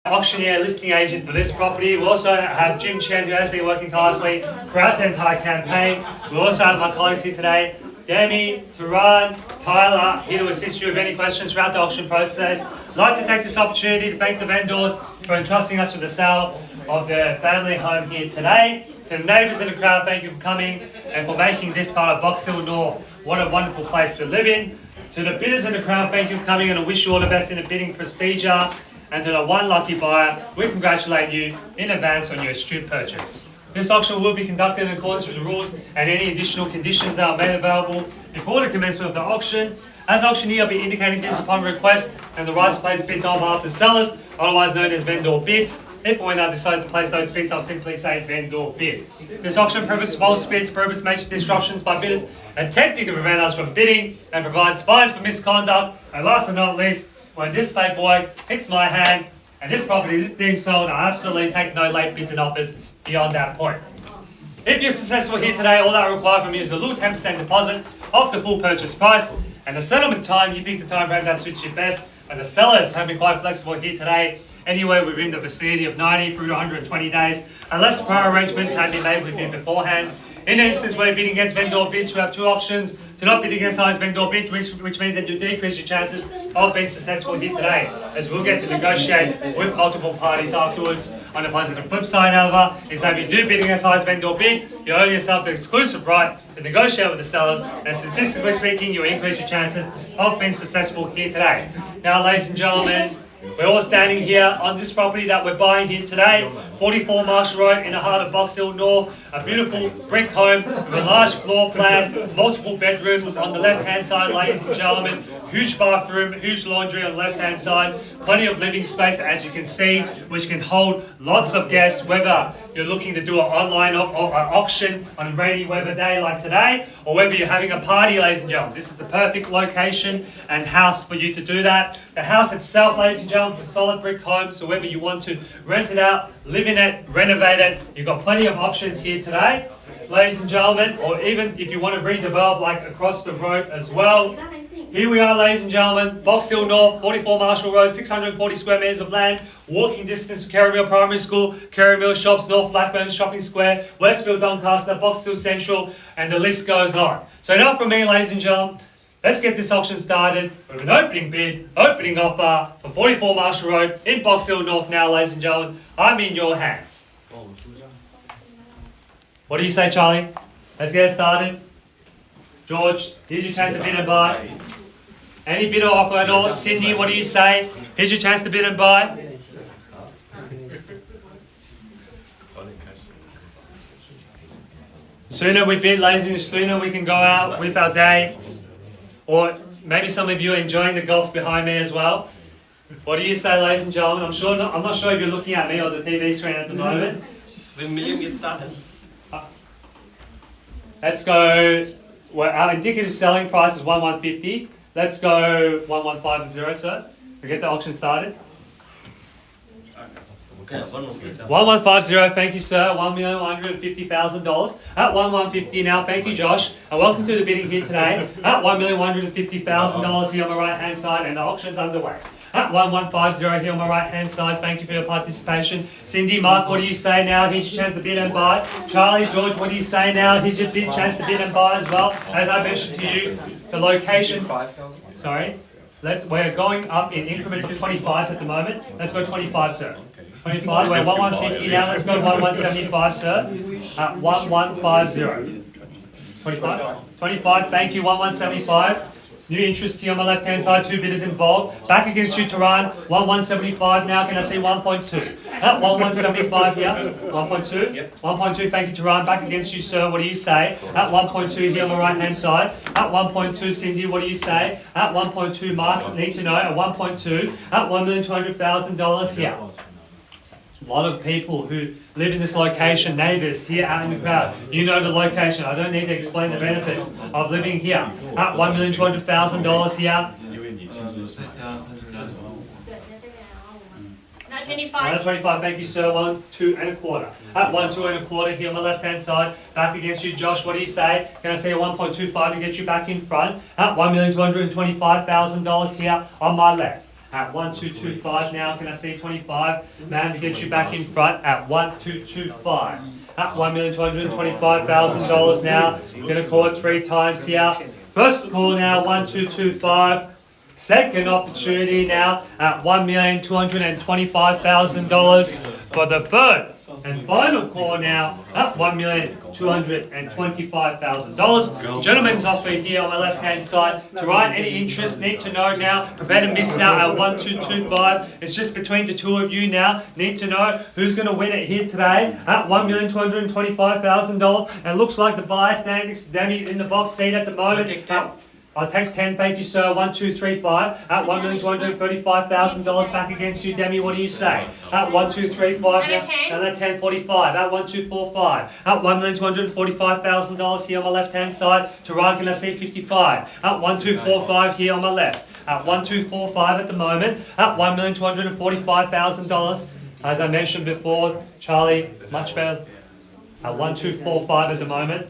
Auctioneer listing agent for this property. We also have Chen, who has been working tirelessly throughout the entire campaign. We also have my colleagues here today, Demi, Turan, Tyler, here to assist you with any questions throughout the auction process. I'd like to take this opportunity to thank the vendors for entrusting us with the sale of their family home here today. To the neighbours in the crowd, thank you for coming and for making this part of Buxton North what a wonderful place to live in. To the bidders in the crowd, thank you for coming and I wish you all the best in the bidding procedure. And to the one lucky buyer, we congratulate you in advance on your astute purchase. This auction will be conducted in accordance with the rules and any additional conditions that are made available before the commencement of the auction. As auctioneer, I'll be indicating bids upon request and the right to place bids on behalf of the sellers, otherwise known as vendor bids. If or when I decide to place those bids, I'll simply say vendor bid. This auction prohibits false bids, prohibits major disruptions by bidders attempting to prevent us from bidding, and provides fines for misconduct. And last but not least, when this paperwork hits my hand and this property is deemed sold, I absolutely take no late bids and offers beyond that point. If you're successful here today, all that I require from you is a little 10% deposit of the full purchase price, and the settlement time, you pick the time frame that suits you best. And the sellers have been quite flexible here today, anywhere within the vicinity of 90 through to 120 days, unless prior arrangements have been made with you beforehand. In an instance where you're bidding against vendor bids, you have two options. Do not bid against highest vendor bid, which means that you decrease your chances of being successful here today, as we'll get to negotiate with multiple parties afterwards. On the positive flip side, however, is that if you do bid against highest vendor bid, you owe yourself the exclusive right to negotiate with the sellers, and statistically speaking, you increase your chances of being successful here today. Now, ladies and gentlemen, we're all standing here on this property that we're buying here today, 44 Marshall Road in the heart of Box Hill North, a beautiful brick home with a large floor plan, multiple bedrooms on the left-hand side, ladies and gentlemen, huge bathroom, huge laundry on the left-hand side, plenty of living space, as you can see, which can hold lots of guests, whether you're looking to do an online auction on a rainy weather day like today, or whether you're having a party, ladies and gentlemen. This is the perfect location and house for you to do that. The house itself, ladies and gentlemen, is a solid brick home, so whether you want to rent it out, live in it, renovate it, you've got plenty of options here today, ladies and gentlemen, or even if you want to redevelop like across the road as well. Here we are, ladies and gentlemen, Box Hill North, 44 Marshall Road, 640 square metres of land, walking distance to Kerry Mill Primary School, Kerry Mill Shops, North Blackburn Shopping Square, Westfield Doncaster, Box Hill Central, and the list goes on. So enough from me, ladies and gentlemen. Let's get this auction started with an opening bid, opening offer for 44 Marshall Road in Box Hill North now, ladies and gentlemen. I'm in your hands. What do you say, Charlie? Let's get it started. George, here's your chance to bid and buy. Any bid or offer at all? Cindy, what do you say? Here's your chance to bid and buy. Sooner we bid, ladies and gentlemen, sooner we can go out with our day. Or maybe some of you are enjoying the golf behind me as well. What do you say, ladies and gentlemen? I'm not sure if you're looking at me on the TV screen at the moment. When will you get started? Let's go. Well, our indicative selling price is 1150. Let's go 1150, sir. We get the auction started. Okay, 1150. 1150, thank you, sir. $1,150,000. At 1150 now, thank you, Josh. And welcome to the bidding here today. At $1,150,000 here on the right hand side, and the auction's underway. At 1150 here on my right hand side, thank you for your participation. Cindy, Mark, what do you say now? Here's your chance to bid and buy. Charlie, George, what do you say now? Here's your chance to bid and buy as well. As I mentioned to you, the location. Sorry. We're going up in increments of 25s at the moment. Let's go 25, sir. 25, we're 1150 now. Let's go 1175, sir. At 1150. 25? 25, thank you, 1175. New interest here on my left-hand side, two bidders involved. Back against you, Turan, 1175 now. Can I see 1.2? At 1175 here, 1.2? Yep. 1.2, thank you, Turan. Back against you, sir, what do you say? At 1.2 here on my right-hand side. At 1.2, Cindy, what do you say? At 1.2, Mark, need to know. At 1.2, at $1,200,000 here. A lot of people who live in this location, neighbours here out in the crowd, you know the location. I don't need to explain the benefits of living here. At $1,200,000 here. 125, thank you, sir. 1, 2 and a quarter. At 1, 2 and a quarter here on my left hand side. Back against you, Josh. What do you say? Can I see a 1.25 to get you back in front? At $1,225,000 here on my left. at 1225 now. Can I see 25? Man, to get you back in front at 1225. At $1,225,000 now. Gonna call it 3 times here. First call now, 1225. Second opportunity now at $1,225,000 for the third and final call now at $1,225,000. Gentlemen's offer here on my left hand side. To write any interest, need to know now. Prepare to miss out at 1225. It's just between the two of you now. Need to know who's going to win it here today at $1,225,000. And looks like the buyer standing next to Demi in the box seat at the moment. I'll take 10, thank you sir, 1, 2, 3, 5, at $1,235,000 back against you, Demi, what do you say? At 1, 2, 3, 5, another 10, 45, at 1, 2, 4, 5, at $1,245,000 here on my left hand side, to right can I see 55, at 1, 2, 4, 5 here on my left, at 1, 2, 4, 5 at the moment, at $1,245,000, as I mentioned before, Charlie, much better, at 1, 2, 4, 5 at the moment.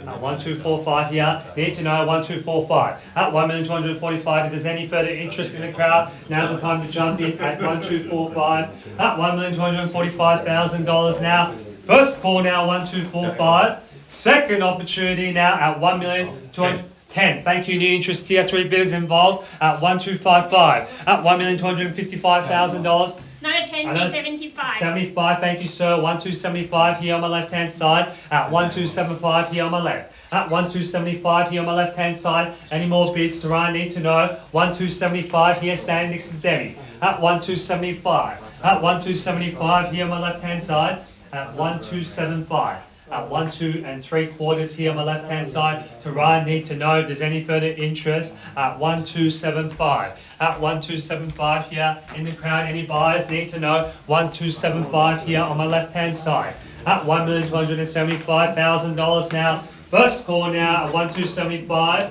1, 2, 4, 5 here. Need to know 1, 2, 4, 5. At 1,245,000. If there's any further interest in the crowd, now's the time to jump in at 1, 2, 4, 5. At $1,245,000 now. First call now 1, 2, 4, 5. Second opportunity now at 1,210,000. Thank you. New interest here. 3 bidders involved at 1255. At $1,255,000. No, 10 to 75. 75, thank you sir. 1275 here on my left hand side. At 1275 here on my left. At 1275 here on my left hand side. Any more bids to Ryan? Need to know. 1275 here standing next to Demi. At 1275. At 1275 here on my left hand side. At 1275. At 1, 2 3/4 here on my left hand side. To Ryan, need to know if there's any further interest at 1275. At 1275 here in the crowd, any buyers? Need to know 1275 here on my left hand side. At $1,275,000 now. First call now at 1275.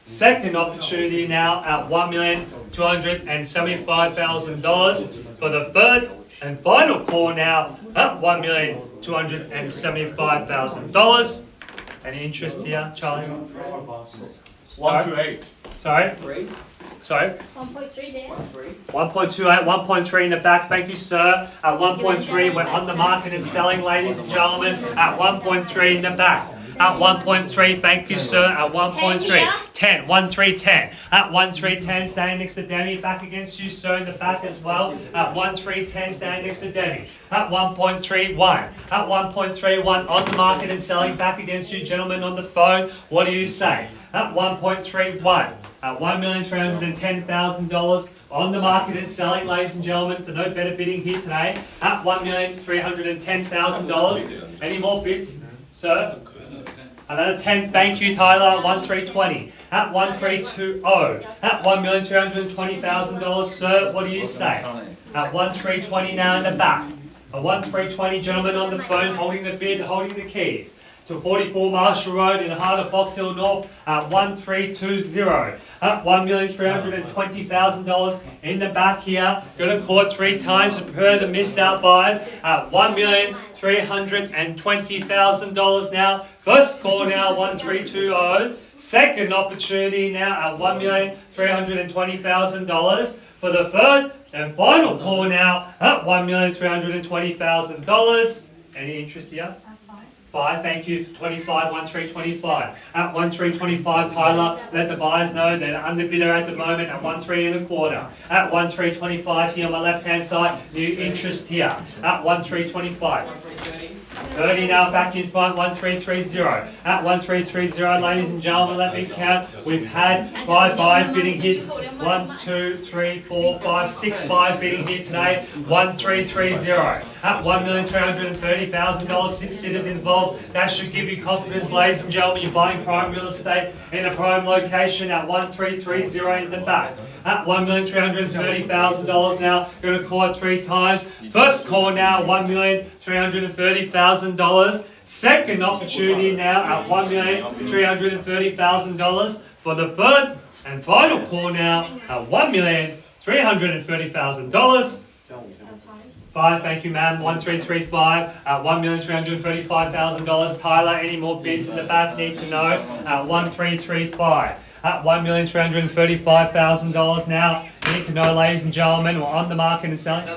Second opportunity now at $1,275,000 for the third and final call now at $1,275,000. Any interest here, Charlie? 1 to 8. Sorry? Sorry? 1.3 there. 1.28, 1.3 in the back. Thank you, sir. At 1.3, we're on the market and selling, ladies and gentlemen. At 1.3 in the back. At 1.3, thank you, sir. At 1.3, 10, 1.310. At 1.310, standing next to Demi. Back against you, sir, in the back as well. At 1.310, standing next to Demi. At 1.31. At 1.31, on the market and selling. Back against you, gentlemen, on the phone. What do you say? At 1.31. At $1,310,000 on the market and selling, ladies and gentlemen, for no better bidding here today. At $1,310,000. Any more bids, sir? Another 10, thank you, Tyler. 1,320. At 1,320. At $1,320,000, sir. What do you say? At 1,320 now in the back. At 1,320, gentlemen on the phone, holding the bid, holding the keys. To 44 Marshall Road in the heart of Box Hill North at 1,320. At $1,320,000 in the back here. Going to court 3 times per the miss out buyers at $1,320,000 now. First call now 1,320. Second opportunity now at $1,320,000 for the third and final call now at $1,320,000. Any interest here? 5, thank you. 25, 1,325. At 1,325, Tyler, let the buyers know they're under bidder at the moment at 1,325. At 1,325 here on my left hand side, new interest here. At 1,325. 30 now back in front, 1,330. At 1,330, ladies and gentlemen, let me count. We've had 5 buyers bidding here. 1, 2, 3, 4, 5, 6 buyers bidding here today. 1,330. At $1,330,000, 6 bidders involved. That should give you confidence, ladies and gentlemen. You're buying prime real estate in a prime location at 1,330 in the back. At $1,330,000 now. Going to call it 3 times. First call now, $1,330,000. Second opportunity now at $1,330,000 for the third and final call now at $1,330,000. 5, thank you, ma'am. 1,335 at $1,335,000. Tyler, any more bids in the back? Need to know at 1,335. at $1,335,000 now. You need to know, ladies and gentlemen, we're on the market and selling.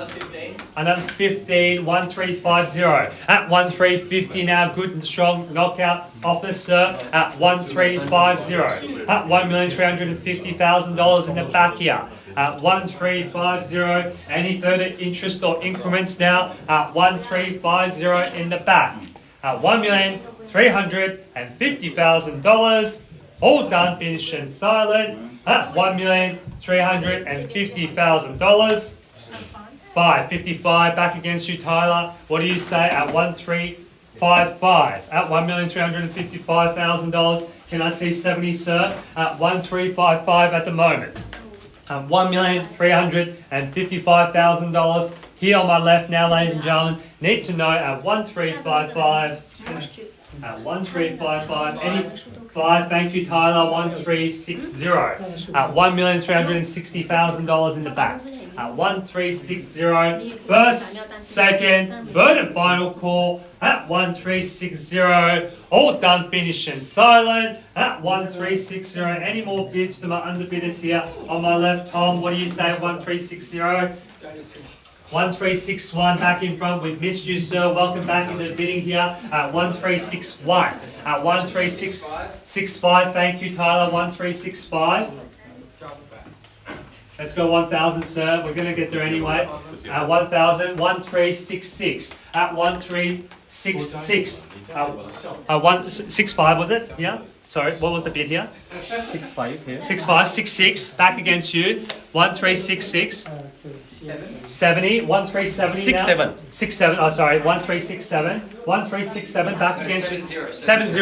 Another 15, 1350 at 1350 now. Good and strong knockout offer, sir, at 1350 at $1,350,000 in the back here. At 1350, any further interest or increments now at 1350 in the back. At $1,350,000, all done, finished and silent at $1,350,000. 555 back against you, Tyler. What do you say at 1355 at $1,355,000? Can I see 70, sir? At 1355 at the moment. At $1,355,000. Here on my left now, ladies and gentlemen, need to know at 1355. At 1355, any 5, thank you, Tyler. 1360 at $1,360,000 in the back. At 1360, first, second, third and final call at 1360. All done, finished and silent at 1360. Any more bids to my underbidders here on my left, Tom? What do you say at 1360? 1361 back in front. We've missed you, sir. Welcome back into the bidding here at 1361. At 1365, thank you, Tyler. 1365. Let's go 1,000, sir. We're going to get there anyway. At 1,000, 1366. At 1366. 165, was it? Yeah? Sorry, what was the bid here? 65 here. 6566. Back against you. 1366. 70, 1370 now. 67, oh sorry, 1367. 1367 back against you. 70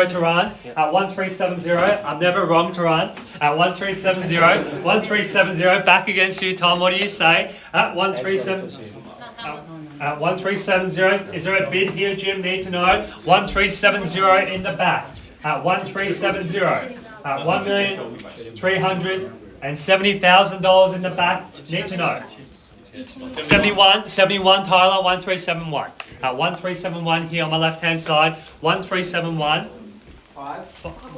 Tehran. At 1370, I'm never wrong, Tehran. At 1370, 1370 back against you, Tom. What do you say? At 1370. At 1370, is there a bid here, Jim? Need to know. 1370 in the back. At 1370. At $1,370,000 in the back. Need to know. 71, Tyler, 1371. At 1371 here on my left hand side. 1371.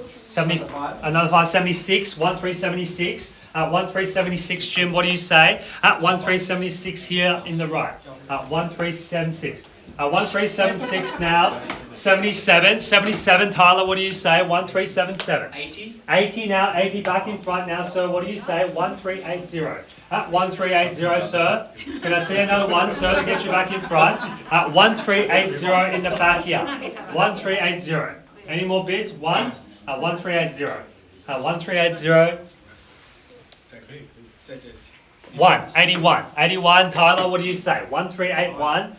70, another 576, 1376. At 1376, Jim, what do you say? At 1376 here in the right. At 1376. 1376 now. 77, Tyler, what do you say? 1377. 80 now, 80 back in front now, sir. What do you say? 1380. At 1380, sir. Can I see another one, sir, to get you back in front? At 1380 in the back here. 1380. Any more bids? One. At 1380. At 1380. 81, Tyler, what do you say? 1381.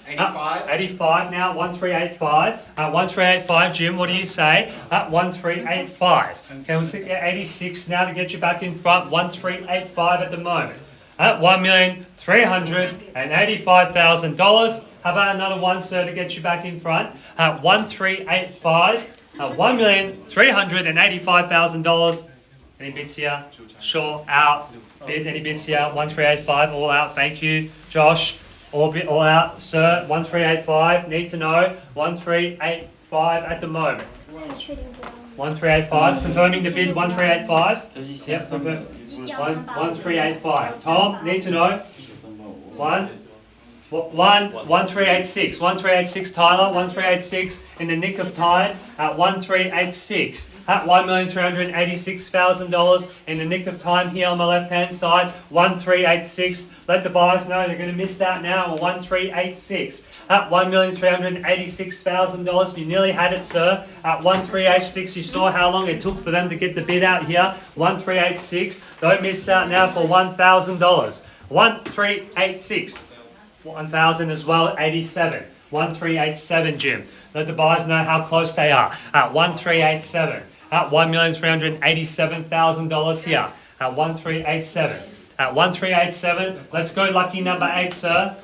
85 now, 1385. 1385, Jim, what do you say? At 1385. Okay, we'll see 86 now to get you back in front. 1385 at the moment. At $1,385,000. How about another one, sir, to get you back in front? At 1385. At $1,385,000. Any bids here? Sure, out. Bid, any bids here? 1385, all out, thank you. Josh, all out. Sir, 1385, need to know. 1385 at the moment. 1385, confirming the bid, 1385. Yep, confirm. 1385. Tom, need to know. 1386. 1386, Tyler, 1386 in the nick of time at 1386. At $1,386,000 in the nick of time here on my left hand side. 1386. Let the buyers know they're going to miss out now on 1386. At $1,386,000. You nearly had it, sir. At 1386, you saw how long it took for them to get the bid out here. 1386. Don't miss out now for $1,000. 1386. 1,000 as well, 87. 1387, Jim. Let the buyers know how close they are. At 1387. At $1,387,000 here. At 1387. At 1387. Let's go lucky number 8, sir.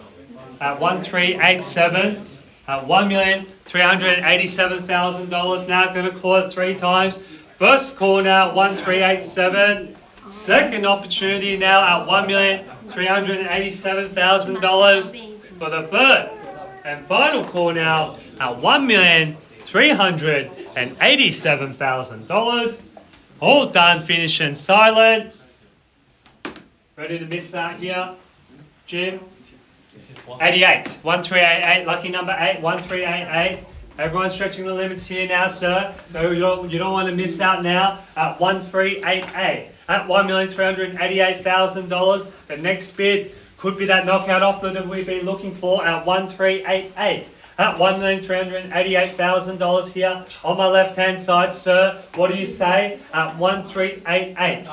At 1387. At $1,387,000 now. Going to call it 3 times. First call now, 1387. Second opportunity now at $1,387,000 for the third and final call now at $1,387,000. All done, finish and silent. Ready to miss that here? Jim? 88. 1388. Lucky number 8. 1388. Everyone's stretching the limits here now, sir. No, you don't want to miss out now at 1388. At $1,388,000. The next bid could be that knockout offer that we've been looking for at 1388. At $1,388,000 here on my left-hand side, sir. What do you say? At 1388.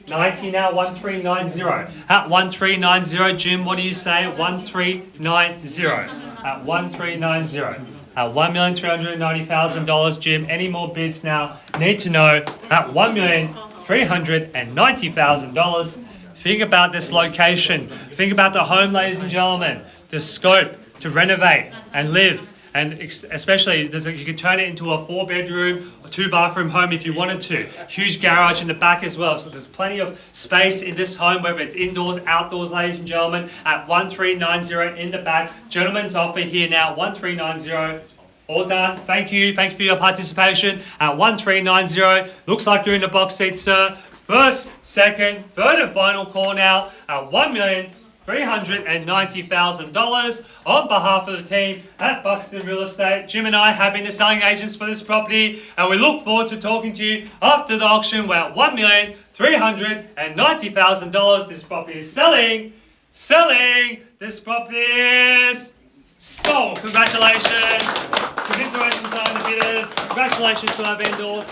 90 now, 1390. At 1390, Jim, what do you say? 1390. At 1390. At $1,390,000, Jim. Any more bids now? Need to know at $1,390,000. Think about this location. Think about the home, ladies and gentlemen. The scope to renovate and live. And especially, you could turn it into a 4-bedroom or 2-bathroom home if you wanted to. Huge garage in the back as well. So there's plenty of space in this home, whether it's indoors, outdoors, ladies and gentlemen, at 1390 in the back. Gentlemen's offer here now, 1390. All done. Thank you. Thank you for your participation at 1390. Looks like you're in the box seat, sir. First, second, third and final call now at $1,390,000 on behalf of the team at Buxton Real Estate. Jim and I have been the selling agents for this property, and we look forward to talking to you after the auction. We're at $1,390,000. This property is selling. This property is sold. Congratulations. Congratulations to the bidders. Congratulations to our vendors.